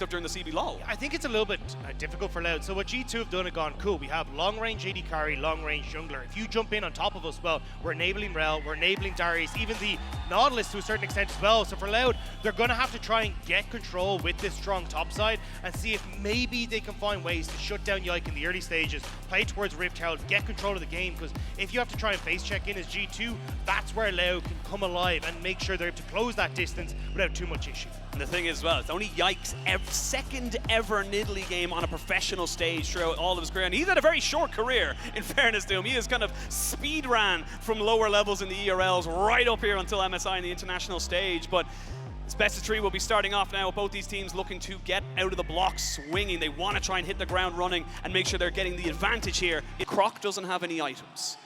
up during the CB lull. I think it's a little bit difficult for Loud. So what G2 have done and gone, cool, we have long-range AD carry, long-range jungler. If you jump in on top of us, well, we're enabling Rel, we're enabling Darius, even the Nautilus to a certain extent as well. So for Loud, they're going to have to try and get control with this strong top side and see if maybe they can find ways to shut down Yike in the early stages, play towards Rift Herald, get control of the game, because if you have to try and face check in as G2, that's where Loud can come alive and make sure they're able to close that distance without too much issue. And the thing is, well, it's only Yike's second ever Nidalee game on a professional stage throughout all of his career. And he's had a very short career, in fairness to him. He has kind of speed ran from lower levels in the ERLs right up here until MSI in the international stage. But this best of three will be starting off now with both these teams looking to get out of the blocks swinging. They want to try and hit the ground running and make sure they're getting the advantage here. Croc doesn't have any items.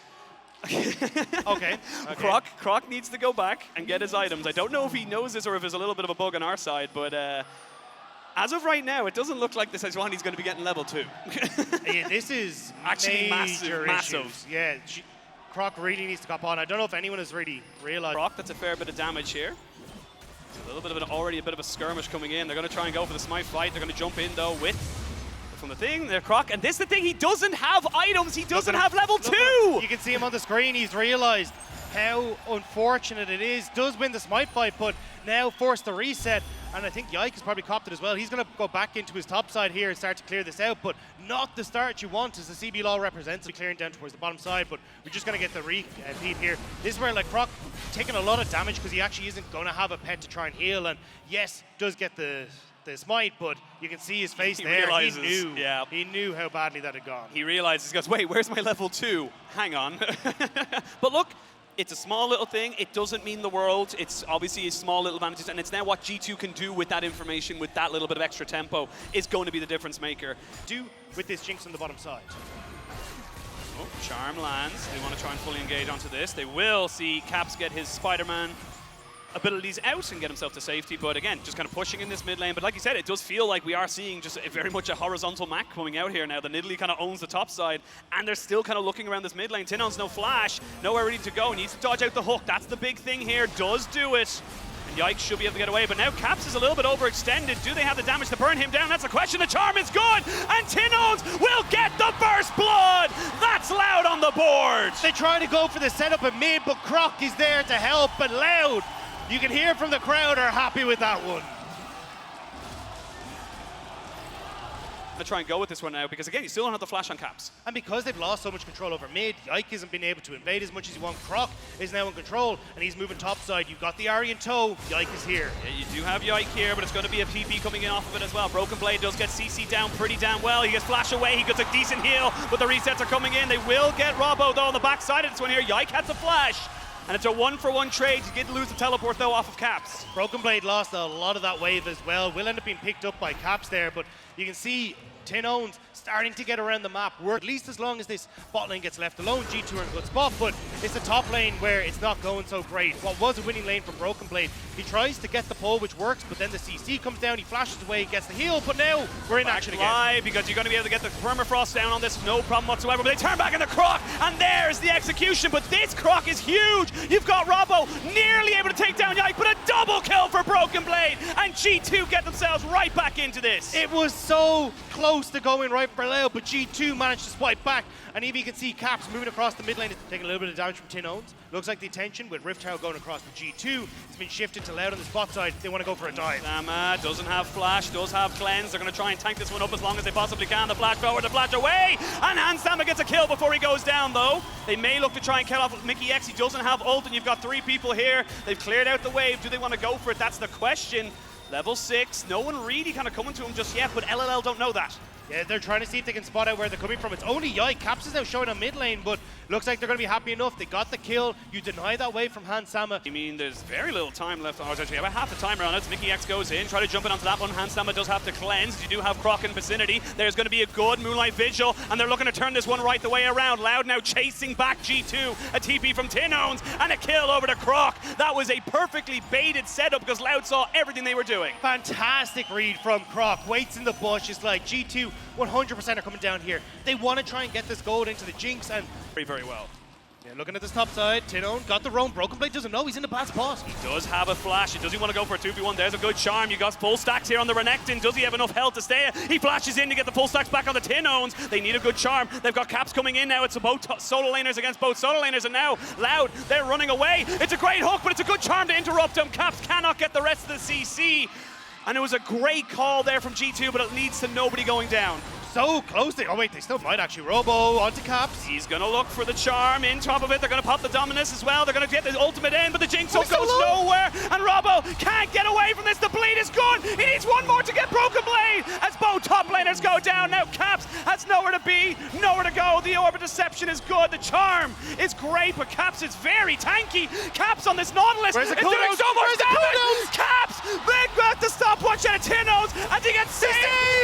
Okay. Croc needs to go back and get his items. I don't know if he knows this or if there's a little bit of a bug on our side, but as of right now, it doesn't look like this Sejuani's going to be getting level 2. Yeah, this is actually massive. massive. Yeah, Croc really needs to cop on. I don't know if anyone has really realized. Croc, that's a fair bit of damage here. It's a little bit of already a bit of a skirmish coming in. They're going to try and go for the smite fight. They're going to jump in though with from the thing, they're Croc, and this is the thing, he doesn't have items, he doesn't have level 2! You can see him on the screen, he's realized how unfortunate it is. Does win the smite fight, but now forced to reset, and I think Yike has probably copped it as well. He's going to go back into his top side here and start to clear this out, but not the start you want as the CB Law represents it, clearing down towards the bottom side, but we're just going to get the repeat here. This is where like Croc taking a lot of damage because he actually isn't going to have a pet to try and heal, and yes, does get the smite, but you can see his face there. Realizes, he knew how badly that had gone. He realizes, he goes, wait, where's my level 2? Hang on. But look, it's a small little thing. It doesn't mean the world. It's obviously a small little advantage, and it's now what G2 can do with that information, with that little bit of extra tempo, is going to be the difference maker. Do with this Jinx on the bottom side. Oh, Charm lands. They want to try and fully engage onto this. They will see Caps get his Spider-Man abilities out and get himself to safety, but again, just kind of pushing in this mid lane. But like you said, it does feel like we are seeing just very much a horizontal map coming out here now. The Nidalee kind of owns the top side, and they're still kind of looking around this mid lane. Tinon's no flash, nowhere ready to go, needs to dodge out the hook. That's the big thing here, does do it. And Yike should be able to get away, but now Caps is a little bit overextended. Do they have the damage to burn him down? That's the question. The charm is good, and Tinons will get the first blood. That's Loud on the board. They try to go for the setup in mid, but Croc is there to help, but Loud, you can hear from the crowd, are happy with that one. I'm going to try and go with this one now, because again, you still don't have the flash on Caps. And because they've lost so much control over mid, Yike hasn't been able to invade as much as you want. Croc is now in control, and he's moving topside. You've got the Ari in tow, Yike is here. Yeah, you do have Yike here, but it's going to be a PP coming in off of it as well. Broken Blade does get CC down pretty damn well. He gets flash away, he gets a decent heal, but the resets are coming in. They will get Robbo though on the backside of this one here. Yike has a flash. And it's a 1-for-1 trade. You get to lose the teleport though off of Caps. Broken Blade lost a lot of that wave as well. Will end up being picked up by Caps there, but you can see Tinons starting to get around the map. We're at least as long as this bot lane gets left alone, G2 are in a good spot, but it's the top lane where it's not going so great. What was a winning lane from Broken Blade, he tries to get the pull, which works, but then the CC comes down, he flashes away, gets the heal, but now we're in action again. Because you're going to be able to get the permafrost down on this, no problem whatsoever, but they turn back in the Croc, and there's the execution, but this Croc is huge. You've got Robbo nearly able to take down Yike, but a double kill for Broken Blade, and G2 get themselves right back into this. It was so close to going right for Loud, but G2 managed to swipe back, and even you can see Caps moving across the mid lane, taking a little bit of damage from Tinons. Looks like the attention with Rift Herald going across the G2 has been shifted to Loud on the spot side. They want to go for a dive. Sama doesn't have flash, does have cleanse. They're going to try and tank this one up as long as they possibly can. The flash forward, the flash away, and Hansama gets a kill before he goes down though. They may look to try and kill off Mickey X. He doesn't have ult, and you've got 3 people here. They've cleared out the wave. Do they want to go for it? That's the question. Level 6, no one really kind of coming to him just yet, but LLL don't know that. Yeah, they're trying to see if they can spot out where they're coming from. It's only Yike. Caps is now showing on mid lane, but looks like they're going to be happy enough. They got the kill. You deny that wave from Hansama. I mean, there's very little time left. Oh, actually about half the timer on it. Mickey X goes in, try to jump in onto that one. Hansama does have to cleanse. You do have Croc in vicinity. There's going to be a good Moonlight Vigil, and they're looking to turn this one right the way around. Loud now chasing back G2. A TP from Tinons, and a kill over to Croc. That was a perfectly baited setup because Loud saw everything they were doing. Fantastic read from Croc. Waits in the bush. It's like G2 100% are coming down here. They want to try and get this gold into the Jinx, and very, very well. Yeah, looking at this top side, Tinone got the roam. Broken Blade doesn't know he's in a bad spot. He does have a flash. Does he want to go for a 2v1? There's a good charm. You got full stacks here on the Renekton. Does he have enough health to stay? He flashes in to get the full stacks back on the Tinones. They need a good charm. They've got Caps coming in now. It's both solo laners against both solo laners, and now Loud, they're running away. It's a great hook, but it's a good charm to interrupt him. Caps cannot get the rest of the CC. And it was a great call there from G2, but it leads to nobody going down. So close. Oh wait, they still might actually. Robo onto Caps. He's going to look for the charm in top of it. They're going to pop the Dominus as well. They're going to get the ultimate in, but the Jinx goes nowhere. And Robo can't get away from this. The bleed is good. He needs one more to get Broken Blade as both top laners go down. Now Caps has nowhere to be, nowhere to go. The Orb of Deception is good. The charm is great, but Caps is very tanky. Caps on this Nautilus is doing so much damage. Caps, they've got the stopwatch out of Tinones, and he gets saved.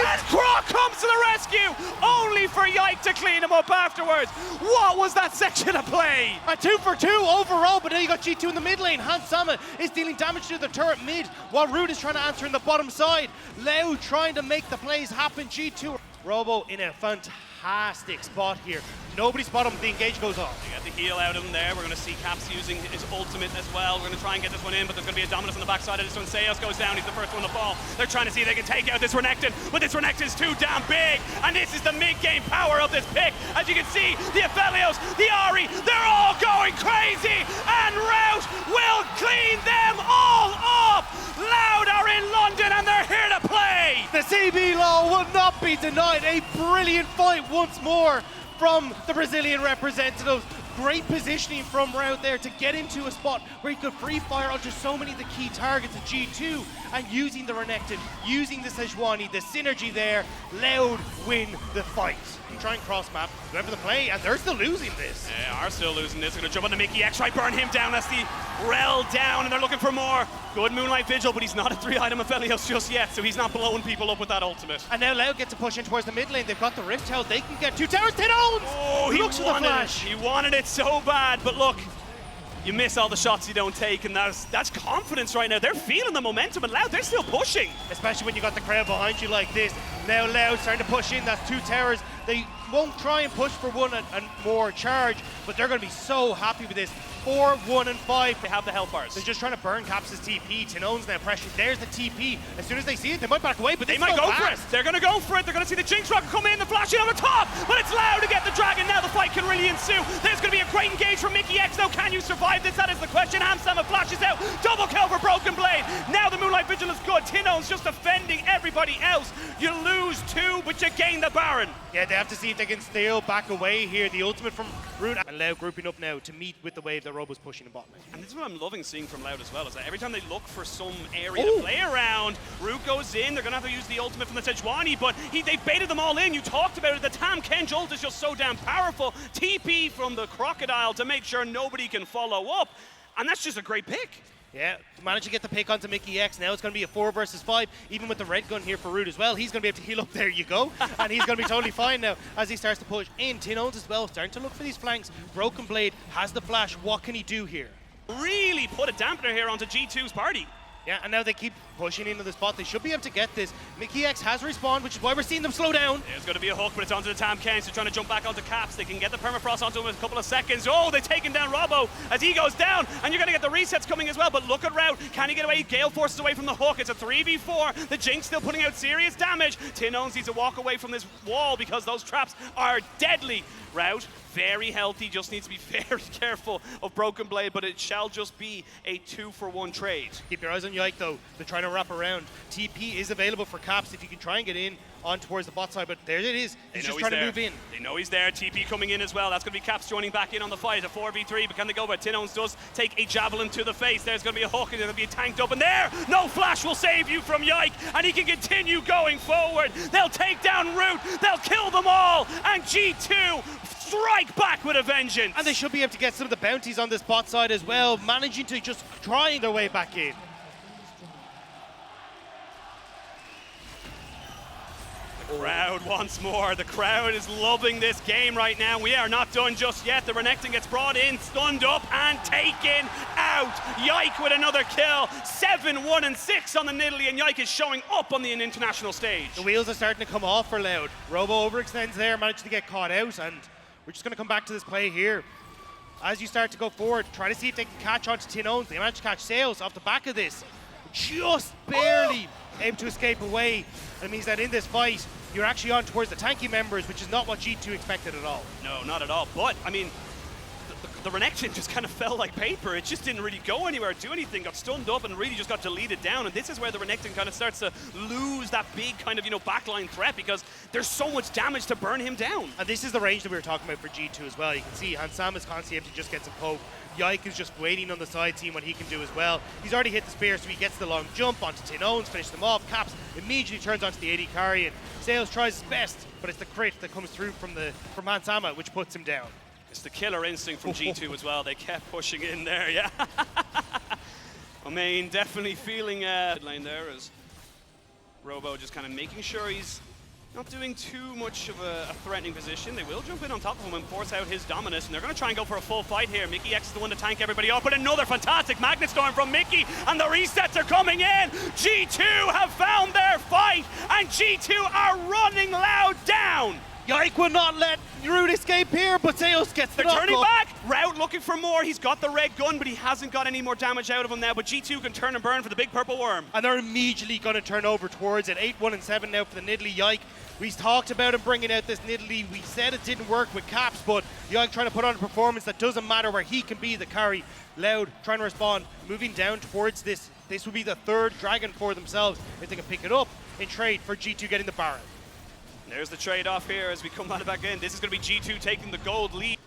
And Croc comes to the rescue, only for Yike to clean him up afterwards. What was that section of play? A 2 for 2 overall, but now you got G2 in the mid lane. Hans Sama is dealing damage to the turret mid, while Rude is trying to answer in the bottom side. Loud trying to make the plays happen. G2. Robo in a fantastic spot here. Nobody spot him. The engage goes off. They get the heal out of him there. We're going to see Caps using his ultimate as well. We're going to try and get this one in, but there's going to be a Dominus on the backside of this one. Seos goes down. He's the first one to fall. They're trying to see if they can take out this Renekton, but this Renekton is too damn big. And this is the mid-game power of this pick. As you can see, the Aphelios, the Ahri, they're all going crazy. And Rout will clean them all up. Loud are in London, and they're here to play. The CB low will not be denied. A brilliant fight once more from the Brazilian representatives. Great positioning from Rout there to get into a spot where he could free fire onto so many of the key targets of G2, and using the Renekton, using the Sejuani, the synergy there, Loud win the fight. You try and cross map, go for the play, and they're still losing this. They are still losing this. They're going to jump on the Mickey X, try burn him down. That's the Rel down, and they're looking for more. Good Moonlight Vigil, but he's not a 3-item Aphelios just yet, so he's not blowing people up with that ultimate. And now Loud gets to push in towards the mid lane. They've got the Rift Tail. They can get 2 towers. Tinones! Oh, he looks for the flash. He wanted it so bad, but look, you miss all the shots you don't take, and that's confidence right now. They're feeling the momentum, and Loud, they're still pushing. Especially when you got the crowd behind you like this. Now Loud starting to push in. That's 2 towers. They won't try and push for one and more charge, but they're going to be so happy with this. 4, 1, and 5. They have the health bars. They're just trying to burn Caps' TP. Tinone's now pressured. There's the TP. As soon as they see it, they might back away, but they might go for it. They're going to go for it. They're going to see the Jinx Rocket come in, the flashing on the top, but it's Loud to get the dragon. Now the fight can really ensue. There's going to be a great engage from Mickey X. Now, can you survive this? That is the question. Hamsama flashes out. Double kill for Broken Blade. Now the Moonlight Vigil is good. Tinone's just defending everybody else. You lose 2, but you gain the Baron. Yeah, they have to see if they can still back away here. The ultimate from Rude, and Loud grouping up now to meet with the wave that Robo's pushing in bottom lane. And this is what I'm loving seeing from Loud as well, is that every time they look for some area to play around, Root goes in, they're going to have to use the ultimate from the Sejuani, but they baited them all in. You talked about it, the Tam Kenj ult is just so damn powerful. TP from the Crocodile to make sure nobody can follow up, and that's just a great pick. Yeah, managed to get the pick onto Mickey X. Now it's going to be a 4 versus 5, even with the red gun here for Rude as well. He's going to be able to heal up. There you go. And he's going to be totally fine now as he starts to push in. Tinones as well, starting to look for these flanks. Broken Blade has the flash. What can he do here? Really put a dampener here onto G2's party. Yeah, and now they keep pushing into the spot. They should be able to get this. Mickey X has respawned, which is why we're seeing them slow down. There's going to be a hook, but it's onto the Tam Kenj. They're trying to jump back onto Caps. They can get the permafrost onto him in a couple of seconds. Oh, they've taken down Robo as he goes down, and you're going to get the resets coming as well. But look at Rout. Can he get away? Gale forces away from the hook. It's a 3v4. The Jinx still putting out serious damage. Tinones needs to walk away from this wall because those traps are deadly. Rout, very healthy, just needs to be very careful of Broken Blade, but it shall just be a 2-for-1 trade. Keep your eyes on Yike though. They're trying to wrap around. TP is available for Caps if you can try and get in on towards the bot side, but there it is. He's just trying to move in. They know he's there. TP coming in as well. That's going to be Caps joining back in on the fight. A 4v3, but can they go? But Tinones does take a javelin to the face. There's going to be a hook, and it'll be tanked up. And there, no flash will save you from Yike, and he can continue going forward. They'll take down Root. They'll kill them all, and G2 strike back with a vengeance. And they should be able to get some of the bounties on this bot side as well, managing to just trying their way back in. Crowd once more. The crowd is loving this game right now. We are not done just yet. The Renekton gets brought in, stunned up, and taken out. Yike with another kill. 7, 1, and 6 on the Nidalee, and Yike is showing up on the international stage. The wheels are starting to come off for Loud. Robo overextends there, managed to get caught out, and we're just going to come back to this play here. as you start to go forward, try to see if they can catch on to Tin Owns. They managed to catch Sales off the back of this. Just barely able to escape away. That means that in this fight, you're actually on towards the tanky members, which is not what G2 expected at all. No, not at all. But, I mean, the Renekton just kind of fell like paper. It just didn't really go anywhere, do anything, got stunned up and really just got deleted down. And this is where the Renekton kind of starts to lose that big kind of, backline threat because there's so much damage to burn him down. And this is the range that we were talking about for G2 as well. You can see Hansam is constantly able to just get some poke. Yike is just waiting on the side, seeing what he can do as well. He's already hit the spear, so he gets the long jump onto Tin Owns, finish them off. Caps immediately turns onto the AD carry, and Sales tries his best, but it's the crit that comes through from Hansama, which puts him down. It's the killer instinct from G2 as well. They kept pushing in there, yeah. I mean, definitely feeling lane there as Robo just kind of making sure he's not doing too much of a threatening position. They will jump in on top of him and force out his dominance, and they're going to try and go for a full fight here. Mickey X is the one to tank everybody up, but another fantastic Magnet Storm from Mickey, and the resets are coming in. G2 have found their fight, and G2 are running Loud down. Yike will not let Root escape here, but Sales gets the They're turning up. back. Rout looking for more. He's got the red gun, but he hasn't got any more damage out of him now. But G2 can turn and burn for the big purple worm. And they're immediately going to turn over towards it. 8-1-7 now for the Nidalee Yike. We talked about him bringing out this Nidalee. We said it didn't work with Caps, but Yike trying to put on a performance that doesn't matter where he can be the carry. Loud trying to respond, moving down towards this. This will be the third dragon for themselves if they can pick it up in trade for G2 getting the Baron. There's the trade-off here as we come back in. This is going to be G2 taking the gold lead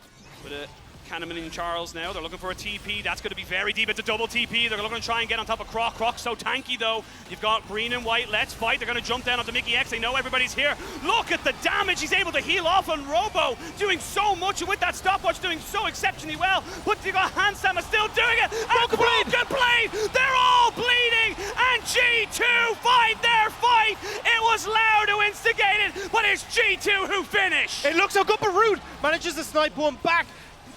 with a Cannon and Charles now. They're looking for a TP. That's going to be very deep. It's a double TP. They're looking to try and get on top of Croc. Croc's so tanky, though. You've got green and white. Let's fight. They're going to jump down onto Mickey X. They know everybody's here. Look at the damage. He's able to heal off on Robo, doing so much with that stopwatch, doing so exceptionally well. But you got Hansama still doing it. And Broken Blade. They're all bleeding. And G2 find their fight. It was Loud who instigated, but it's G2 who finish. It looks so good, but Root manages to snipe one back.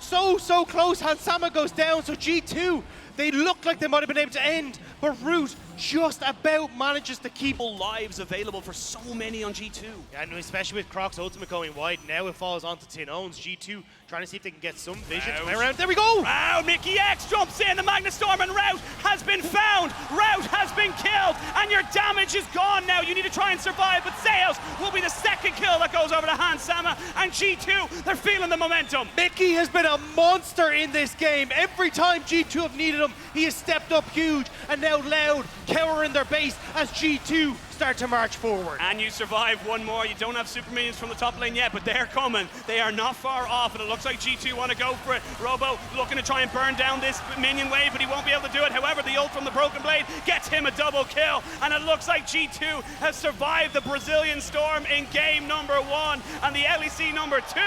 So close. Hansama goes down, so G2, they look like they might have been able to end, but Root just about manages to keep lives available for so many on G2. Yeah, and especially with Croc's ultimate going wide, now it falls onto Tin Owns. G2 trying to see if they can get some vision. Around. There we go! Rout, Mickey X jumps in, the Magnet Storm, and Rout has been found. Rout has been killed, and your damage is gone now. You need to try and survive, but Sales will be the second kill that goes over to Hansama, and G2, they're feeling the momentum. Mickey has been a monster in this game. Every time G2 have needed him, he has stepped up huge, and now Loud cowering their base as G2 start to march forward. And you survive one more. You don't have super minions from the top lane yet, but they're coming. They are not far off, and it looks like G2 want to go for it. Robo looking to try and burn down this minion wave, but he won't be able to do it. However, the ult from the Broken Blade gets him a double kill, and it looks like G2 has survived the Brazilian Storm in game number 1, and the LEC number 2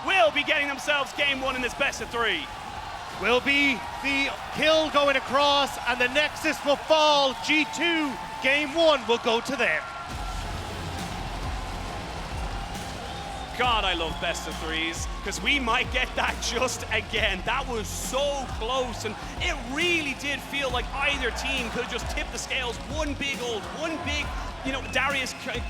will be getting themselves game 1 in this best of 3. Will be the kill going across, and the Nexus will fall. G2, game 1 will go to them. God, I love best of 3s, because we might get that just again. That was so close, and it really did feel like either team could just tip the scales. One big ult, one big, Darius could